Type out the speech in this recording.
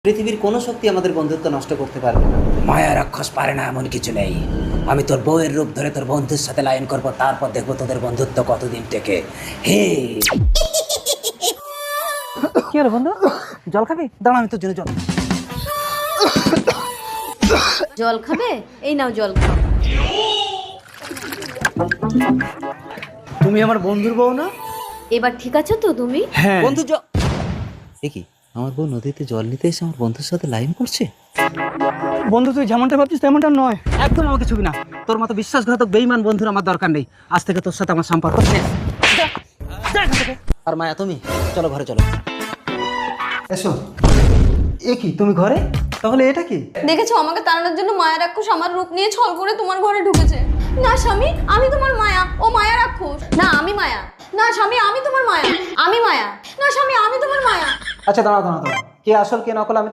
পৃথিবীর কোনো শক্তি আমাদের বন্ধুত্ব নষ্ট করতে পারবে না। মায়া রাক্ষস পারে না এমন কিছু নেই। আমি তোর বউয়ের রূপ ধরে তোর বন্ধুর সাথে লাইন করবো, তারপর দেখবো তোদের বন্ধুত্ব কতদিন টেকে। হে কি হলো বন্ধু, জল খাবি? দাঁড়া, আমি তোর জন্য জল। জল খাবে? এই নাও জল খাও। তুমি আমার বন্ধুর বউ না? এবার ঠিক আছো তো তুমি? হ্যাঁ বন্ধু। এ কি, আমার বউ নদীতে জল নিতে এসে আমার বন্ধুর সাথে লাইন করছে? বন্ধু তুই যেমনটা ভাবছিস তেমনটা নয়। একদম আমাকে ছবি না। তোর মতো বিশ্বাসঘাতক বেঈমান বন্ধুর আমার দরকার নেই। আজ থেকে তোর সাথে আমার সম্পর্ক শেষ। আর মায়া, তুমি চলো ঘরে চলো। এসো। এ কি, তুমি ঘরে? তাহলে এটা কি? দেখেছো, আমাকে তাড়ানোর জন্য মায়া রাক্ষস আমার রূপ নিয়ে ছল করে তোমার ঘরে ঢুকেছে। না স্বামী, আমি তোমার মায়া, ও মায়া রাক্ষস। না আমি মায়া। না স্বামী, আমি তোমার মায়া, আমি মায়া। না স্বামী, আমি তোমার মায়া। আচ্ছা দাঁড়াও দাঁড়াও দাঁড়াও, কে আসল কে নকল আমি